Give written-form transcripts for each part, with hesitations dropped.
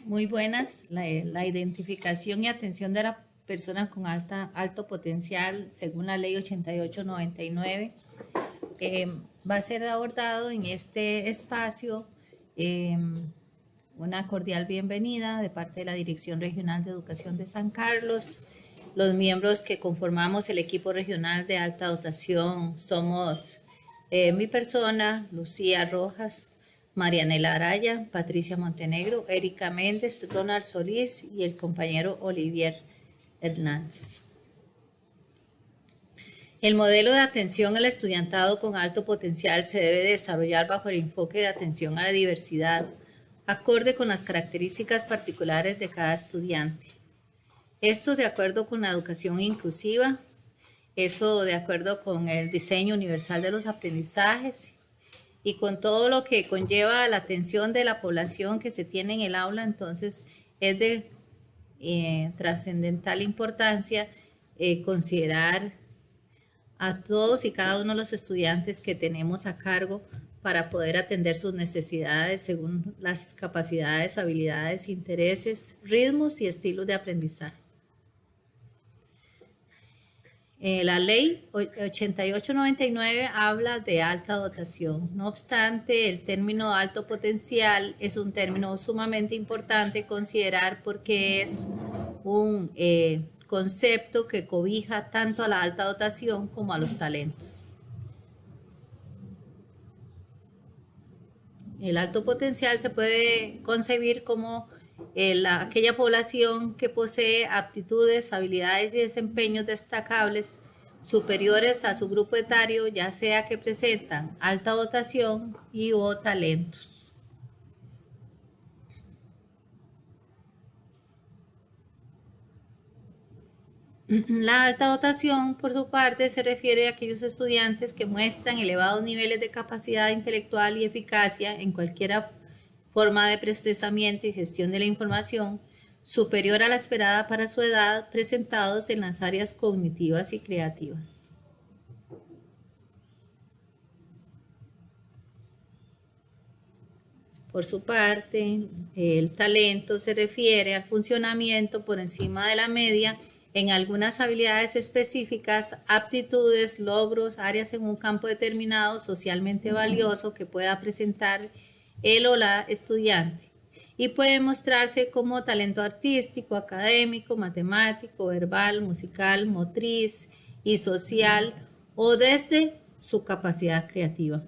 Muy buenas. La identificación y atención de la persona con alto potencial, según la ley 8899, va a ser abordado en este espacio. Una cordial bienvenida de parte de la Dirección Regional de Educación de San Carlos. Los miembros que conformamos el equipo regional de alta dotación somos mi persona, Lucía Rojas, Marianela Araya, Patricia Montenegro, Erika Méndez, Ronald Solís y el compañero Olivier Hernández. El modelo de atención al estudiantado con alto potencial se debe desarrollar bajo el enfoque de atención a la diversidad, acorde con las características particulares de cada estudiante. Esto de acuerdo con la educación inclusiva, eso de acuerdo con el diseño universal de los aprendizajes y con todo lo que conlleva la atención de la población que se tiene en el aula. Entonces es de trascendental importancia considerar a todos y cada uno de los estudiantes que tenemos a cargo para poder atender sus necesidades según las capacidades, habilidades, intereses, ritmos y estilos de aprendizaje. La ley 8899 habla de alta dotación. No obstante, el término alto potencial es un término sumamente importante considerar porque es un concepto que cobija tanto a la alta dotación como a los talentos. El alto potencial se puede concebir como aquella población que posee aptitudes, habilidades y desempeños destacables superiores a su grupo etario, ya sea que presentan alta dotación y o talentos. La alta dotación, por su parte, se refiere a aquellos estudiantes que muestran elevados niveles de capacidad intelectual y eficacia en cualquier forma de procesamiento y gestión de la información superior a la esperada para su edad, presentados en las áreas cognitivas y creativas. Por su parte, el talento se refiere al funcionamiento por encima de la media en algunas habilidades específicas, aptitudes, logros, áreas en un campo determinado socialmente valioso que pueda presentar él o la estudiante. Y puede mostrarse como talento artístico, académico, matemático, verbal, musical, motriz y social, o desde su capacidad creativa.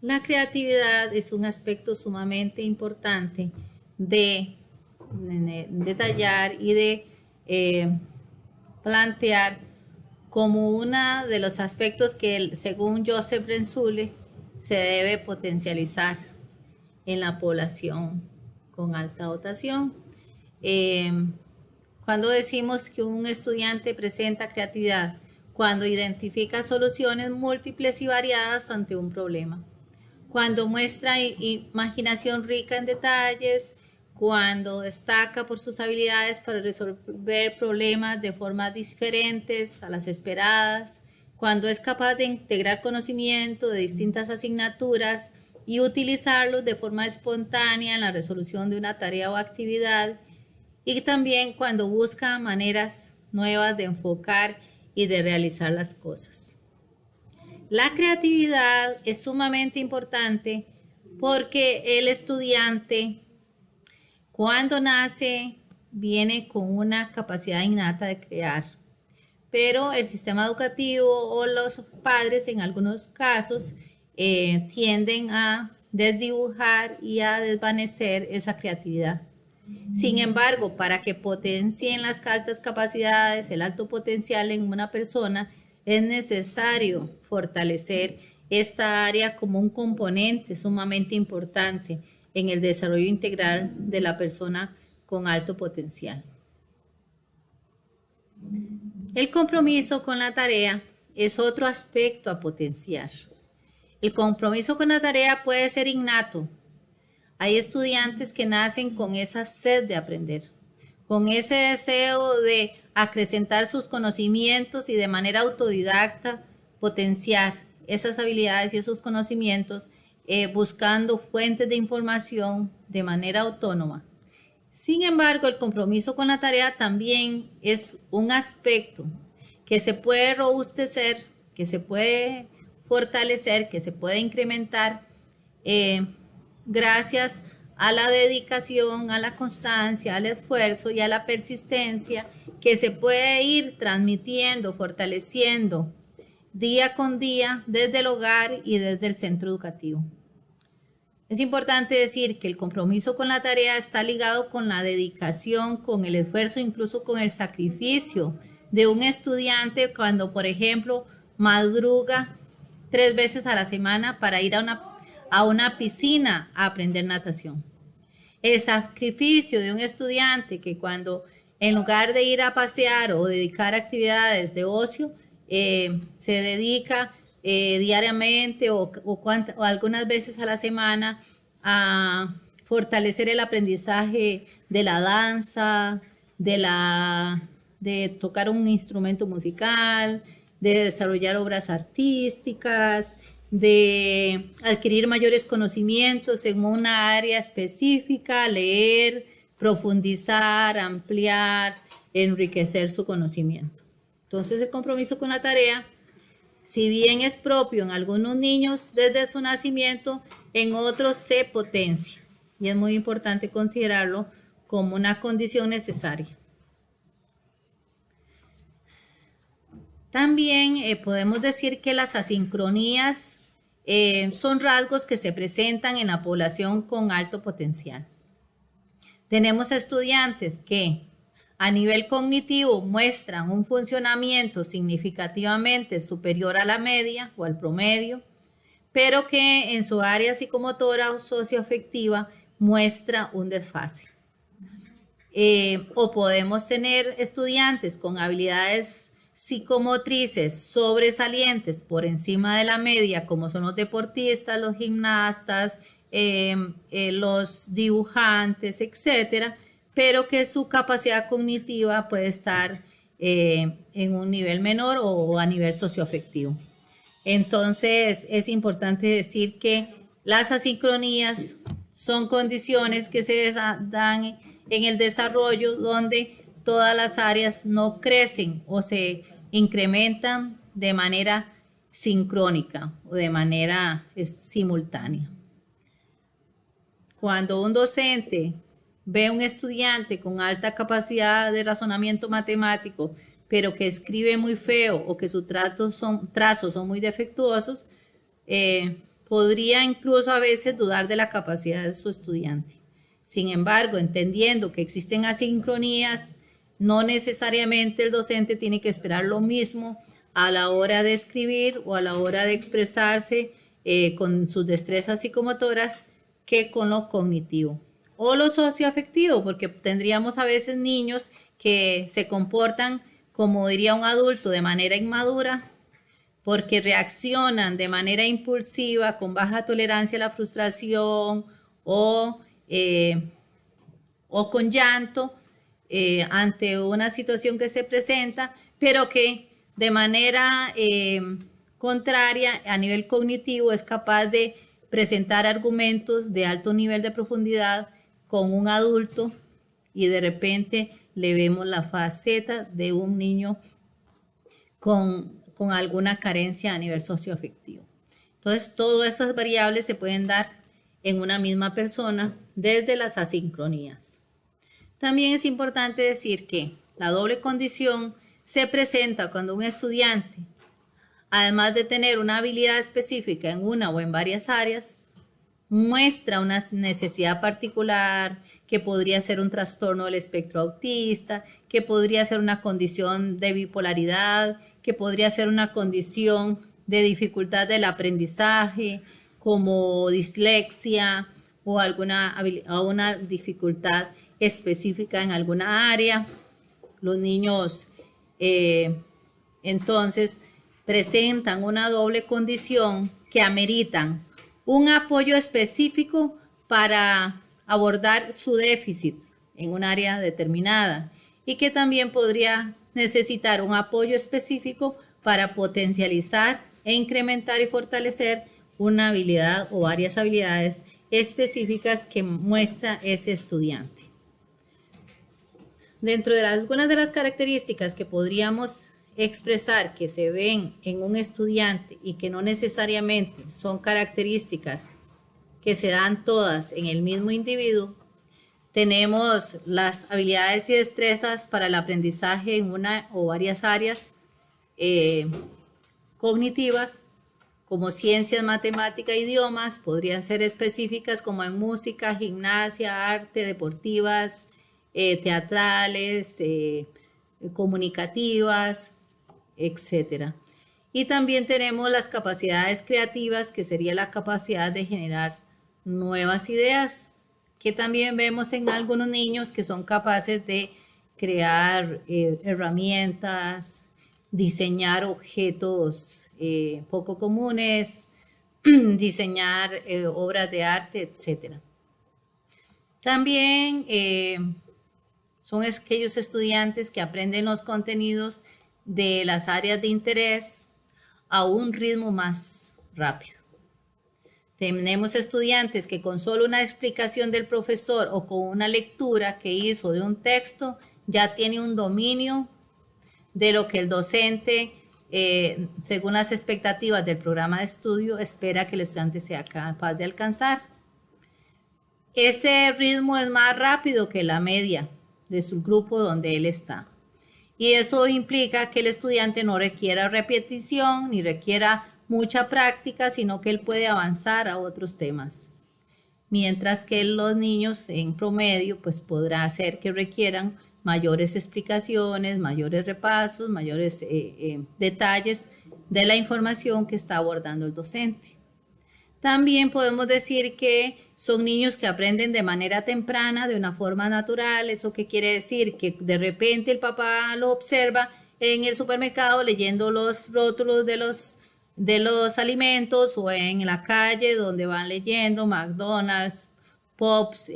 La creatividad es un aspecto sumamente importante de detallar y de plantear como uno de los aspectos que, según Joseph Renzulli, se debe potencializar en la población con alta dotación. Cuando decimos que un estudiante presenta creatividad, cuando identifica soluciones múltiples y variadas ante un problema, cuando muestra imaginación rica en detalles, cuando destaca por sus habilidades para resolver problemas de formas diferentes a las esperadas, cuando es capaz de integrar conocimiento de distintas asignaturas y utilizarlos de forma espontánea en la resolución de una tarea o actividad, y también cuando busca maneras nuevas de enfocar y de realizar las cosas. La creatividad es sumamente importante porque el estudiante, cuando nace, viene con una capacidad innata de crear, pero el sistema educativo o los padres en algunos casos tienden a desdibujar y a desvanecer esa creatividad. Sin embargo, para que potencien las altas capacidades, el alto potencial en una persona, es necesario fortalecer esta área como un componente sumamente importante en el desarrollo integral de la persona con alto potencial. El compromiso con la tarea es otro aspecto a potenciar. El compromiso con la tarea puede ser innato. Hay estudiantes que nacen con esa sed de aprender, con ese deseo de acrecentar sus conocimientos y de manera autodidacta potenciar esas habilidades y esos conocimientos buscando fuentes de información de manera autónoma. Sin embargo, el compromiso con la tarea también es un aspecto que se puede robustecer, que se puede fortalecer, que se puede incrementar gracias a la dedicación, a la constancia, al esfuerzo y a la persistencia que se puede ir transmitiendo, fortaleciendo día con día desde el hogar y desde el centro educativo. Es importante decir que el compromiso con la tarea está ligado con la dedicación, con el esfuerzo, incluso con el sacrificio de un estudiante cuando, por ejemplo, madruga 3 veces a la semana para ir a una piscina a aprender natación. El sacrificio de un estudiante que cuando en lugar de ir a pasear o dedicar actividades de ocio, se dedica diariamente o algunas veces a la semana a fortalecer el aprendizaje de la danza, de tocar un instrumento musical, de desarrollar obras artísticas, de adquirir mayores conocimientos en una área específica, leer, profundizar, ampliar, enriquecer su conocimiento. Entonces el compromiso con la tarea, si bien es propio en algunos niños desde su nacimiento, en otros se potencia y es muy importante considerarlo como una condición necesaria. También podemos decir que las asincronías son rasgos que se presentan en la población con alto potencial. Tenemos estudiantes que a nivel cognitivo muestran un funcionamiento significativamente superior a la media o al promedio, pero que en su área psicomotora o socioafectiva muestra un desfase. O podemos tener estudiantes con habilidades psicomotrices sobresalientes por encima de la media, como son los deportistas, los gimnastas, los dibujantes, etcétera, pero que su capacidad cognitiva puede estar en un nivel menor o a nivel socioafectivo. Entonces, es importante decir que las asincronías son condiciones que se dan en el desarrollo donde todas las áreas no crecen o se incrementan de manera sincrónica o de manera simultánea. Cuando un docente ve a un estudiante con alta capacidad de razonamiento matemático, pero que escribe muy feo o que sus trazos son muy defectuosos, podría incluso a veces dudar de la capacidad de su estudiante. Sin embargo, entendiendo que existen asincronías, no necesariamente el docente tiene que esperar lo mismo a la hora de escribir o a la hora de expresarse con sus destrezas psicomotoras que con lo cognitivo o lo socioafectivo, porque tendríamos a veces niños que se comportan, como diría un adulto, de manera inmadura, porque reaccionan de manera impulsiva, con baja tolerancia a la frustración o con llanto ante una situación que se presenta, pero que de manera contraria a nivel cognitivo es capaz de presentar argumentos de alto nivel de profundidad con un adulto y de repente le vemos la faceta de un niño con alguna carencia a nivel socioafectivo. Entonces, todas esas variables se pueden dar en una misma persona desde las asincronías. También es importante decir que la doble condición se presenta cuando un estudiante, además de tener una habilidad específica en una o en varias áreas, muestra una necesidad particular que podría ser un trastorno del espectro autista, que podría ser una condición de bipolaridad, que podría ser una condición de dificultad del aprendizaje, como dislexia o una dificultad específica en alguna área. Los niños entonces presentan una doble condición que ameritan un apoyo específico para abordar su déficit en un área determinada y que también podría necesitar un apoyo específico para potencializar e incrementar y fortalecer una habilidad o varias habilidades específicas que muestra ese estudiante. Dentro de algunas de las características que podríamos expresar que se ven en un estudiante y que no necesariamente son características que se dan todas en el mismo individuo, tenemos las habilidades y destrezas para el aprendizaje en una o varias áreas cognitivas, como ciencias, matemática, idiomas, podrían ser específicas como en música, gimnasia, arte, deportivas, teatrales, comunicativas, etcétera. Y también tenemos las capacidades creativas, que sería la capacidad de generar nuevas ideas, que también vemos en algunos niños que son capaces de crear herramientas, diseñar objetos poco comunes, diseñar obras de arte, etc. También son aquellos estudiantes que aprenden los contenidos de las áreas de interés a un ritmo más rápido. Tenemos estudiantes que con solo una explicación del profesor o con una lectura que hizo de un texto ya tiene un dominio de lo que el docente, según las expectativas del programa de estudio, espera que el estudiante sea capaz de alcanzar. Ese ritmo es más rápido que la media de su grupo donde él está. Y eso implica que el estudiante no requiera repetición ni requiera mucha práctica, sino que él puede avanzar a otros temas. Mientras que los niños en promedio, pues podrá hacer que requieran mayores explicaciones, mayores repasos, mayores detalles de la información que está abordando el docente. También podemos decir que son niños que aprenden de manera temprana, de una forma natural. ¿Eso qué quiere decir? Que de repente el papá lo observa en el supermercado leyendo los rótulos de los alimentos, o en la calle donde van leyendo McDonald's, Pops,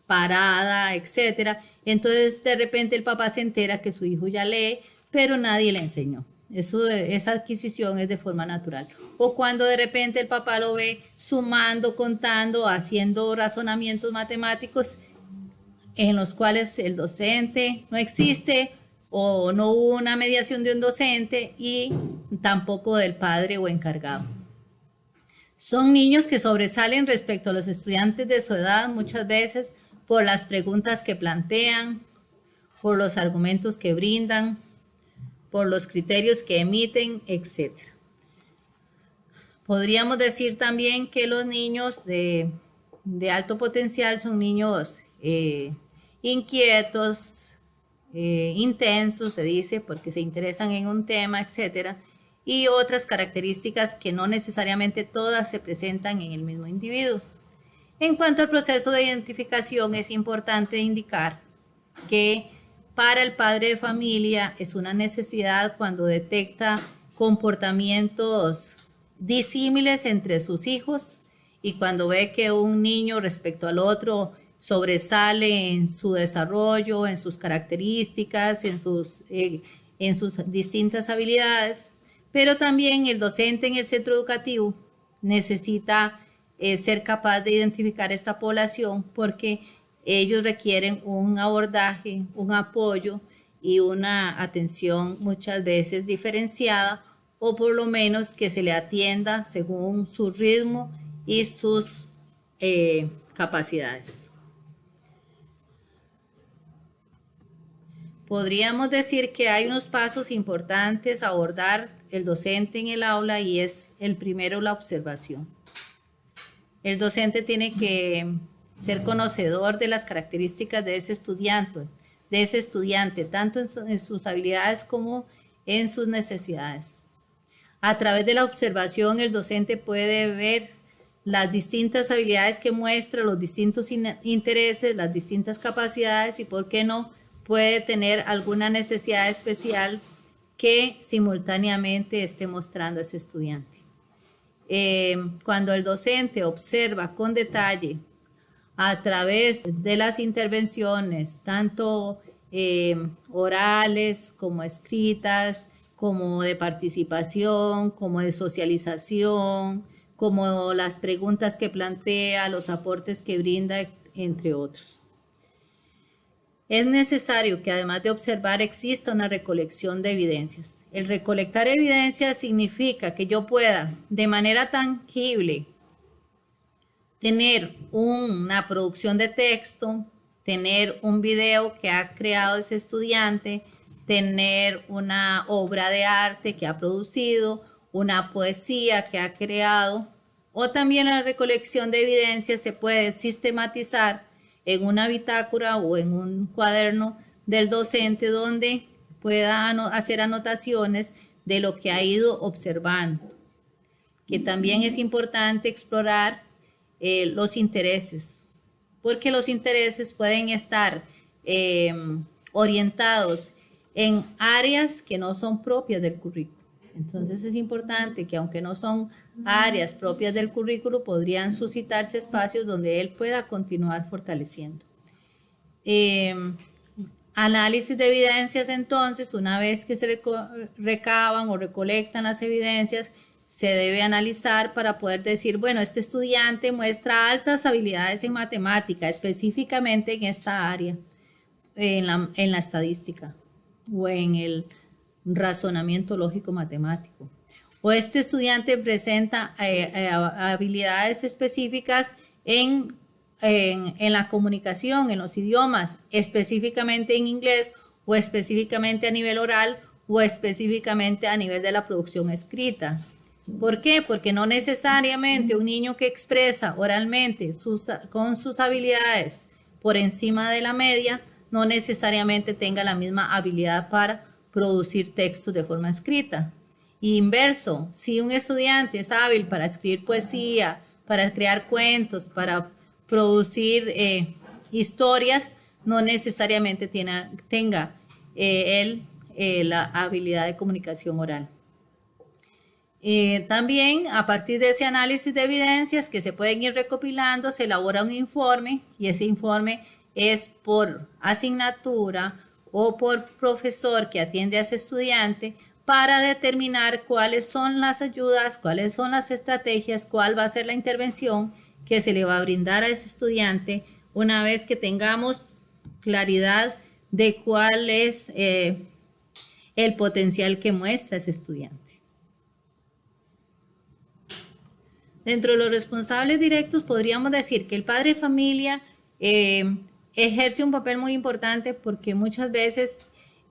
Parada, etcétera. Entonces de repente el papá se entera que su hijo ya lee, pero nadie le enseñó. Esa adquisición es de forma natural. O cuando de repente el papá lo ve sumando, contando, haciendo razonamientos matemáticos en los cuales el docente no existe, o no hubo una mediación de un docente y tampoco del padre o encargado. Son niños que sobresalen respecto a los estudiantes de su edad muchas veces por las preguntas que plantean, por los argumentos que brindan, por los criterios que emiten, etc. Podríamos decir también que los niños de alto potencial son niños inquietos, intensos, se dice, porque se interesan en un tema, etc. Y otras características que no necesariamente todas se presentan en el mismo individuo. En cuanto al proceso de identificación, es importante indicar que para el padre de familia es una necesidad cuando detecta comportamientos disímiles entre sus hijos, y cuando ve que un niño respecto al otro sobresale en su desarrollo, en sus características, en sus distintas habilidades. Pero también el docente en el centro educativo necesita ser capaz de identificar esta población, porque ellos requieren un abordaje, un apoyo y una atención muchas veces diferenciada, o por lo menos que se le atienda según su ritmo y sus capacidades. Podríamos decir que hay unos pasos importantes a abordar el docente en el aula, y es el primero, la observación. El docente tiene que ser conocedor de las características de ese estudiante, tanto en sus habilidades como en sus necesidades. A través de la observación, el docente puede ver las distintas habilidades que muestra, los distintos intereses, las distintas capacidades, y por qué no, puede tener alguna necesidad especial que simultáneamente esté mostrando ese estudiante. Cuando el docente observa con detalle a través de las intervenciones, tanto orales como escritas, como de participación, como de socialización, como las preguntas que plantea, los aportes que brinda, entre otros. Es necesario que además de observar exista una recolección de evidencias. El recolectar evidencias significa que yo pueda de manera tangible tener una producción de texto, tener un video que ha creado ese estudiante, tener una obra de arte que ha producido, una poesía que ha creado, o también la recolección de evidencias se puede sistematizar en una bitácora o en un cuaderno del docente donde pueda hacer anotaciones de lo que ha ido observando. Que también es importante explorar los intereses, porque los intereses pueden estar orientados en áreas que no son propias del currículo. Entonces es importante que aunque no son áreas propias del currículo, podrían suscitarse espacios donde él pueda continuar fortaleciendo. Análisis de evidencias, entonces, una vez que se recaban o recolectan las evidencias, se debe analizar para poder decir, bueno, este estudiante muestra altas habilidades en matemática, específicamente en esta área, en la estadística o en el razonamiento lógico matemático. O este estudiante presenta habilidades específicas en la comunicación, en los idiomas, específicamente en inglés o específicamente a nivel oral o específicamente a nivel de la producción escrita. ¿Por qué? Porque no necesariamente un niño que expresa oralmente con sus habilidades por encima de la media, no necesariamente tenga la misma habilidad para producir textos de forma escrita. Y inverso, si un estudiante es hábil para escribir poesía, para crear cuentos, para producir historias, no necesariamente tenga la habilidad de comunicación oral. También a partir de ese análisis de evidencias que se pueden ir recopilando, se elabora un informe y ese informe es por asignatura o por profesor que atiende a ese estudiante para determinar cuáles son las ayudas, cuáles son las estrategias, cuál va a ser la intervención que se le va a brindar a ese estudiante una vez que tengamos claridad de cuál es el potencial que muestra ese estudiante. Dentro de los responsables directos podríamos decir que el padre de familia ejerce un papel muy importante porque muchas veces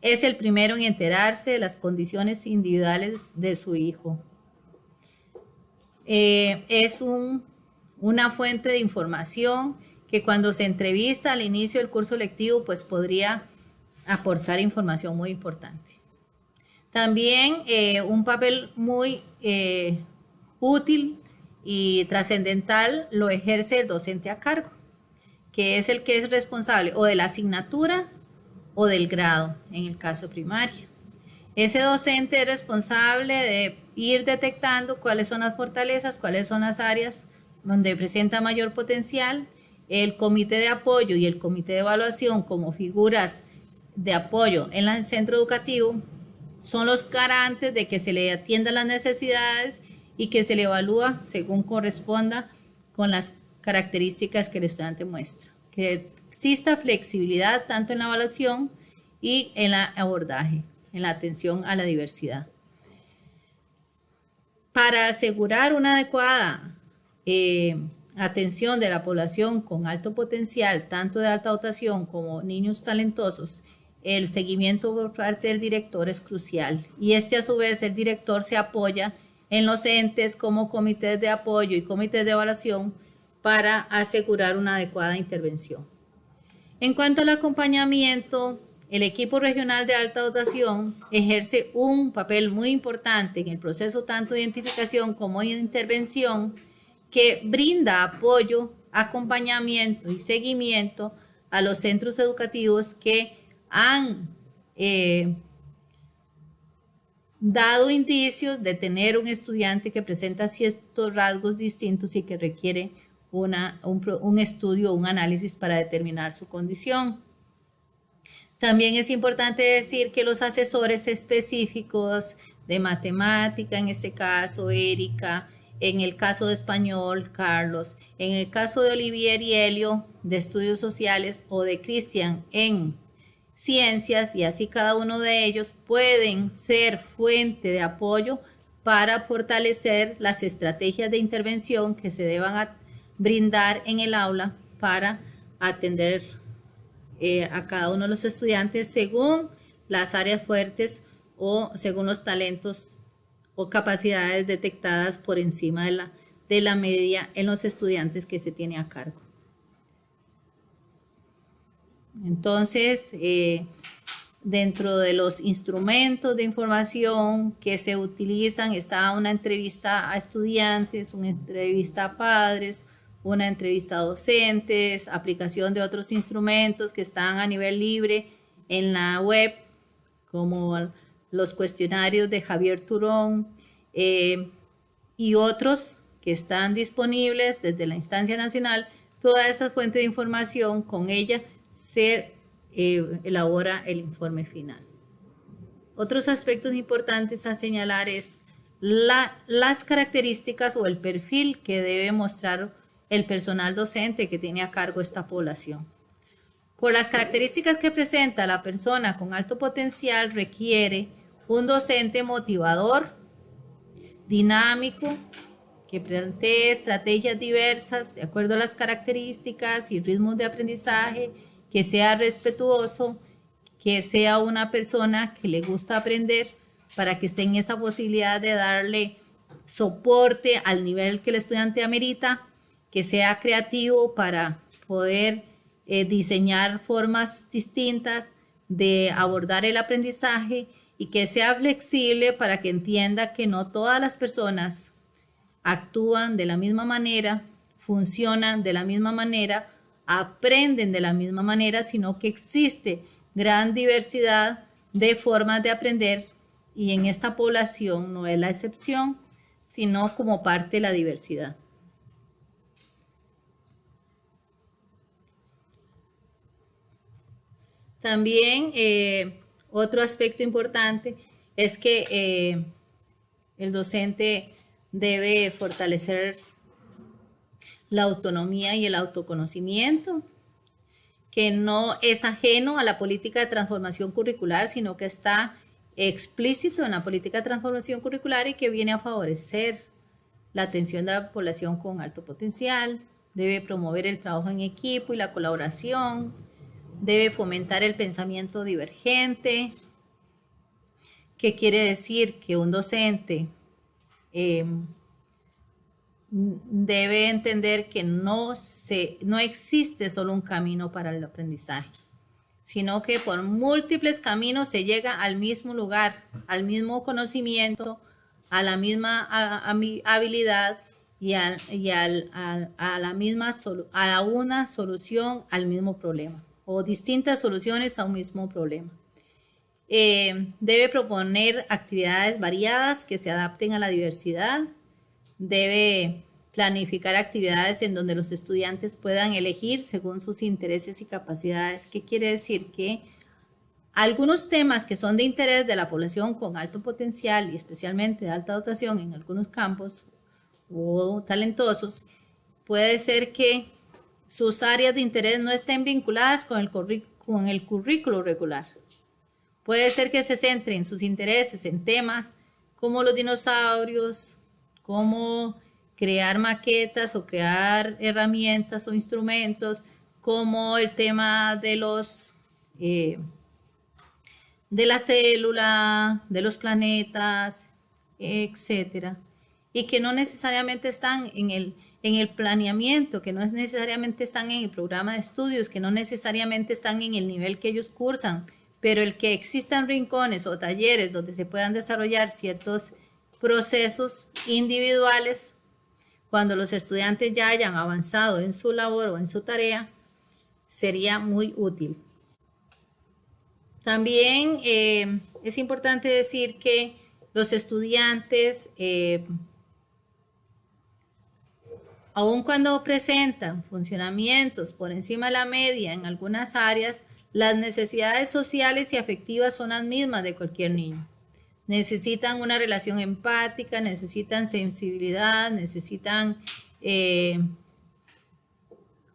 es el primero en enterarse de las condiciones individuales de su hijo. Es una fuente de información que cuando se entrevista al inicio del curso lectivo pues podría aportar información muy importante. También un papel muy útil y trascendental lo ejerce el docente a cargo, que es el que es responsable o de la asignatura o del grado, en el caso primario. Ese docente es responsable de ir detectando cuáles son las fortalezas, cuáles son las áreas donde presenta mayor potencial. El comité de apoyo y el comité de evaluación como figuras de apoyo en el centro educativo son los garantes de que se le atiendan las necesidades y que se le evalúa según corresponda con las características que el estudiante muestra. Que exista flexibilidad tanto en la evaluación y en el abordaje, en la atención a la diversidad. Para asegurar una adecuada atención de la población con alto potencial, tanto de alta dotación como niños talentosos, el seguimiento por parte del director es crucial y a su vez el director se apoya en los entes como comités de apoyo y comités de evaluación para asegurar una adecuada intervención. En cuanto al acompañamiento, el equipo regional de alta dotación ejerce un papel muy importante en el proceso tanto de identificación como de intervención que brinda apoyo, acompañamiento y seguimiento a los centros educativos que han dado indicios de tener un estudiante que presenta ciertos rasgos distintos y que requiere un estudio o un análisis para determinar su condición. También es importante decir que los asesores específicos de matemática, en este caso Erika, En el caso de español, Carlos. En el caso de Olivier y Helio, de estudios sociales, o de Cristian en ciencias, y así cada uno de ellos pueden ser fuente de apoyo para fortalecer las estrategias de intervención que se deban brindar en el aula para atender a cada uno de los estudiantes según las áreas fuertes o según los talentos o capacidades detectadas por encima de la media en los estudiantes que se tiene a cargo. Entonces, dentro de los instrumentos de información que se utilizan está una entrevista a estudiantes, una entrevista a padres, una entrevista a docentes, aplicación de otros instrumentos que están a nivel libre en la web, como los cuestionarios de Javier Turón y otros que están disponibles desde la instancia nacional. Toda esa fuente de información, con ella se elabora el informe final. Otros aspectos importantes a señalar es las características o el perfil que debe mostrar el personal docente que tiene a cargo esta población. Por las características que presenta la persona con alto potencial, requiere un docente motivador, dinámico, que plantee estrategias diversas de acuerdo a las características y ritmos de aprendizaje, que sea respetuoso, que sea una persona que le gusta aprender para que esté en esa posibilidad de darle soporte al nivel que el estudiante amerita, que sea creativo para poder diseñar formas distintas de abordar el aprendizaje y que sea flexible para que entienda que no todas las personas actúan de la misma manera, funcionan de la misma manera, aprenden de la misma manera, sino que existe gran diversidad de formas de aprender y en esta población no es la excepción, sino como parte de la diversidad. También otro aspecto importante es que el docente debe fortalecer la autonomía y el autoconocimiento, que no es ajeno a la política de transformación curricular, sino que está explícito en la política de transformación curricular y que viene a favorecer la atención de la población con alto potencial, debe promover el trabajo en equipo y la colaboración, debe fomentar el pensamiento divergente, que quiere decir que un docente debe entender que no existe solo un camino para el aprendizaje, sino que por múltiples caminos se llega al mismo lugar, al mismo conocimiento, a la misma habilidad y a una solución al mismo problema o distintas soluciones a un mismo problema. Debe proponer actividades variadas que se adapten a la diversidad. Debe planificar actividades en donde los estudiantes puedan elegir según sus intereses y capacidades. ¿Qué quiere decir? Que algunos temas que son de interés de la población con alto potencial y especialmente de alta dotación en algunos campos o talentosos, puede ser que sus áreas de interés no estén vinculadas con el currículo regular. Puede ser que se centren sus intereses en temas como los dinosaurios, como crear maquetas o crear herramientas o instrumentos, como el tema de la célula, de los planetas, etcétera, y que no necesariamente están en el planeamiento, que no necesariamente están en el programa de estudios, que no necesariamente están en el nivel que ellos cursan, pero el que existan rincones o talleres donde se puedan desarrollar ciertos procesos individuales cuando los estudiantes ya hayan avanzado en su labor o en su tarea, sería muy útil. También es importante decir que los estudiantes, aun cuando presentan funcionamientos por encima de la media en algunas áreas, las necesidades sociales y afectivas son las mismas de cualquier niño. necesitan una relación empática, necesitan sensibilidad, necesitan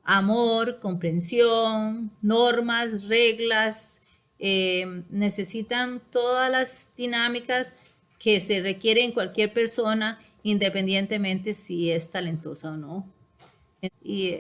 amor, comprensión, normas, reglas, necesitan todas las dinámicas que se requieren en cualquier persona, independientemente si es talentosa o no. Y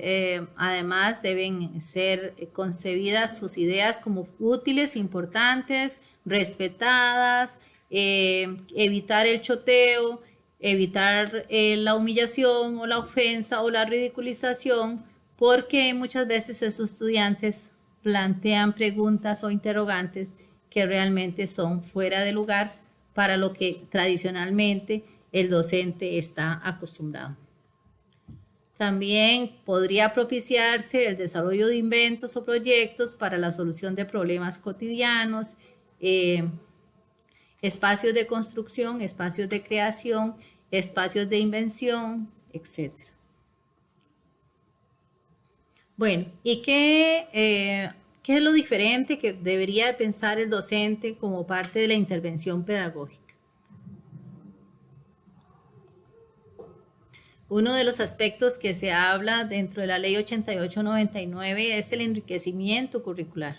además deben ser concebidas sus ideas como útiles, importantes, respetadas, evitar el choteo, evitar la humillación o la ofensa o la ridiculización, porque muchas veces esos estudiantes plantean preguntas o interrogantes que realmente son fuera de lugar para lo que tradicionalmente el docente está acostumbrado. También podría propiciarse el desarrollo de inventos o proyectos para la solución de problemas cotidianos, espacios de construcción, espacios de creación, espacios de invención, etc. Bueno, ¿y qué es lo diferente que debería pensar el docente como parte de la intervención pedagógica? Uno de los aspectos que se habla dentro de la Ley 8899 es el enriquecimiento curricular.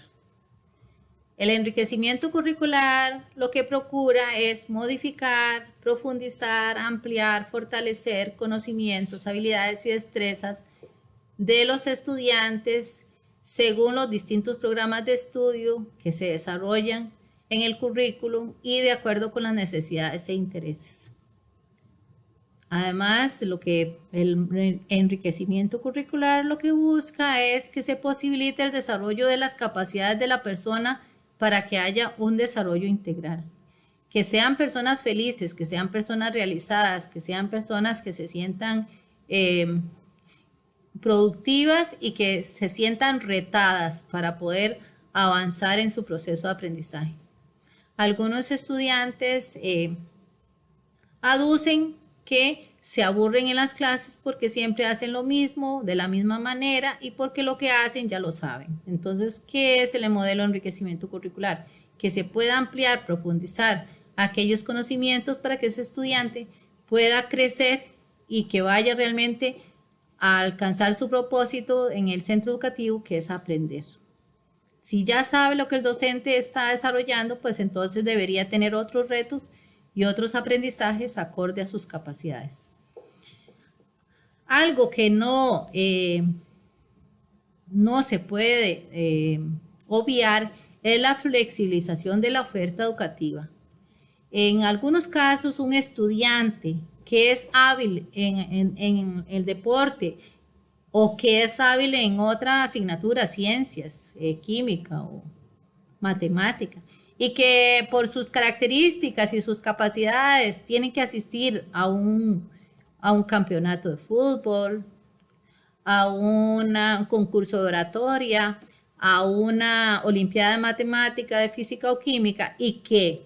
El enriquecimiento curricular lo que procura es modificar, profundizar, ampliar, fortalecer conocimientos, habilidades y destrezas de los estudiantes según los distintos programas de estudio que se desarrollan en el currículum y de acuerdo con las necesidades e intereses. Además, el enriquecimiento curricular lo que busca es que se posibilite el desarrollo de las capacidades de la persona para que haya un desarrollo integral. Que sean personas felices, que sean personas realizadas, que sean personas que se sientan productivas y que se sientan retadas para poder avanzar en su proceso de aprendizaje. Algunos estudiantes aducen que se aburren en las clases porque siempre hacen lo mismo, de la misma manera y porque lo que hacen ya lo saben. Entonces, ¿qué es el modelo de enriquecimiento curricular? Que se pueda ampliar, profundizar aquellos conocimientos para que ese estudiante pueda crecer y que vaya realmente a alcanzar su propósito en el centro educativo, que es aprender. Si ya sabe lo que el docente está desarrollando, pues entonces debería tener otros retos y otros aprendizajes acorde a sus capacidades. Algo que no se puede obviar es la flexibilización de la oferta educativa. En algunos casos, un estudiante que es hábil en el deporte o que es hábil en otra asignatura, ciencias, química o matemática, y que por sus características y sus capacidades tienen que asistir a un campeonato de fútbol, a un concurso de oratoria, a una olimpiada de matemática, de física o química, y que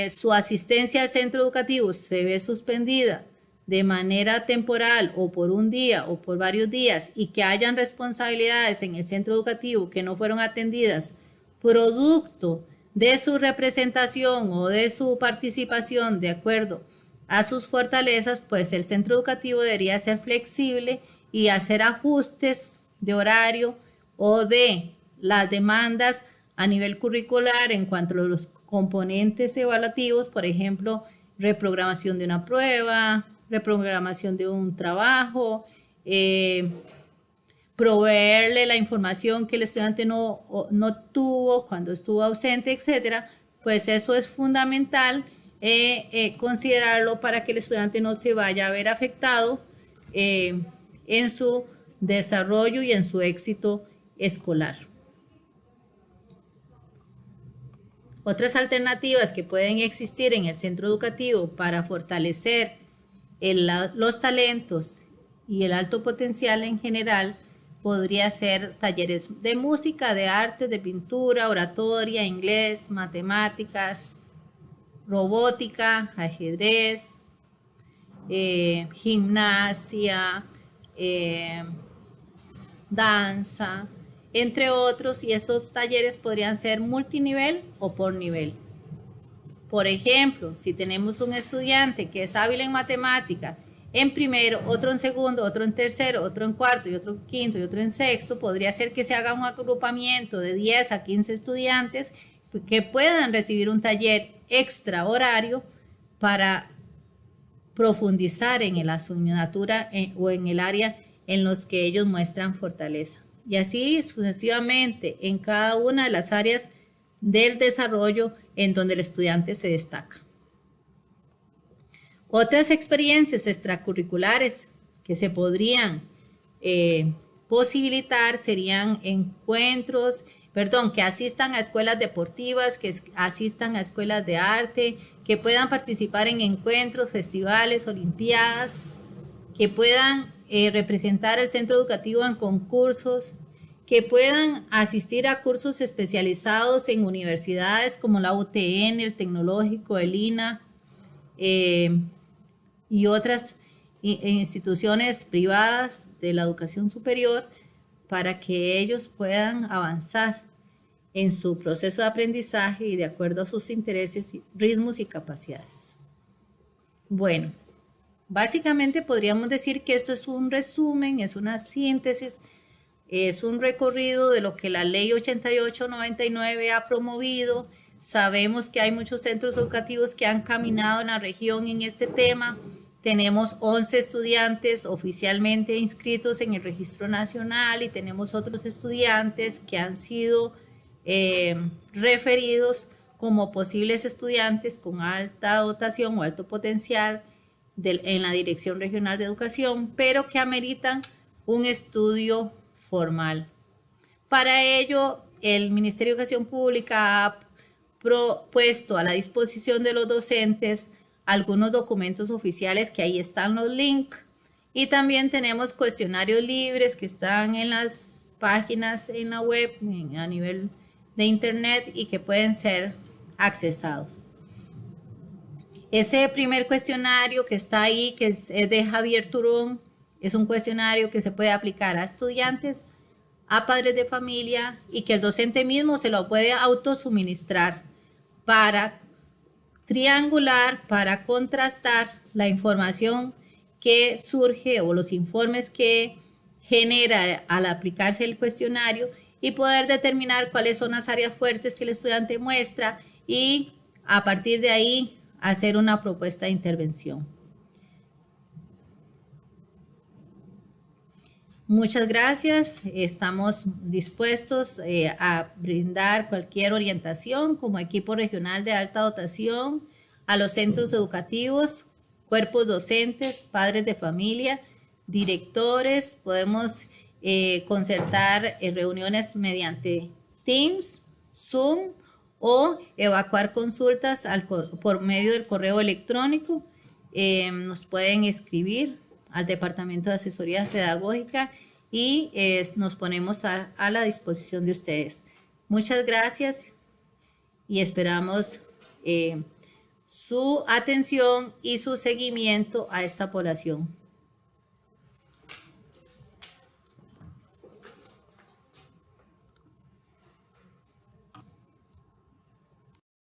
su asistencia al centro educativo se ve suspendida de manera temporal o por un día o por varios días y que hayan responsabilidades en el centro educativo que no fueron atendidas producto de su representación o de su participación de acuerdo a sus fortalezas, pues el centro educativo debería ser flexible y hacer ajustes de horario o de las demandas a nivel curricular en cuanto a los componentes evaluativos, por ejemplo, reprogramación de una prueba, reprogramación de un trabajo, proveerle la información que el estudiante no tuvo cuando estuvo ausente, etcétera, pues eso es fundamental considerarlo para que el estudiante no se vaya a ver afectado en su desarrollo y en su éxito escolar. Otras alternativas que pueden existir en el centro educativo para fortalecer los talentos y el alto potencial en general podría ser talleres de música, de arte, de pintura, oratoria, inglés, matemáticas, robótica, ajedrez, gimnasia, danza, entre otros, y estos talleres podrían ser multinivel o por nivel. Por ejemplo, si tenemos un estudiante que es hábil en matemáticas, en primero, otro en segundo, otro en tercero, otro en cuarto y otro en quinto y otro en sexto, podría ser que se haga un agrupamiento de 10 a 15 estudiantes que puedan recibir un taller extra horario para profundizar en la asignatura o en el área en los que ellos muestran fortaleza. Y así sucesivamente en cada una de las áreas del desarrollo en donde el estudiante se destaca. Otras experiencias extracurriculares que se podrían posibilitar serían encuentros, que asistan a escuelas deportivas, que asistan a escuelas de arte, que puedan participar en encuentros, festivales, olimpiadas, que puedan representar al centro educativo en concursos, que puedan asistir a cursos especializados en universidades como la UTN, el Tecnológico, el INA y otras instituciones privadas de la educación superior para que ellos puedan avanzar en su proceso de aprendizaje y de acuerdo a sus intereses, ritmos y capacidades. Bueno, básicamente podríamos decir que esto es un resumen, es una síntesis, es un recorrido de lo que la Ley 8899 ha promovido. Sabemos que hay muchos centros educativos que han caminado en la región en este tema. Tenemos 11 estudiantes oficialmente inscritos en el Registro Nacional y tenemos otros estudiantes que han sido referidos como posibles estudiantes con alta dotación o alto potencial en la Dirección Regional de Educación, pero que ameritan un estudio formal. Para ello, el Ministerio de Educación Pública ha puesto a la disposición de los docentes algunos documentos oficiales que ahí están los links y también tenemos cuestionarios libres que están en las páginas en la web a nivel de internet y que pueden ser accesados. Ese primer cuestionario que está ahí, que es de Javier Turón, es un cuestionario que se puede aplicar a estudiantes, a padres de familia y que el docente mismo se lo puede autosuministrar para triangular, para contrastar la información que surge o los informes que genera al aplicarse el cuestionario y poder determinar cuáles son las áreas fuertes que el estudiante muestra y a partir de ahí hacer una propuesta de intervención. Muchas gracias. Estamos dispuestos a brindar cualquier orientación como equipo regional de alta dotación a los centros educativos, cuerpos docentes, padres de familia, directores. Podemos concertar reuniones mediante Teams, Zoom o evacuar consultas por medio del correo electrónico. Nos pueden escribir al Departamento de Asesoría Pedagógica y nos ponemos a la disposición de ustedes. Muchas gracias y esperamos su atención y su seguimiento a esta población.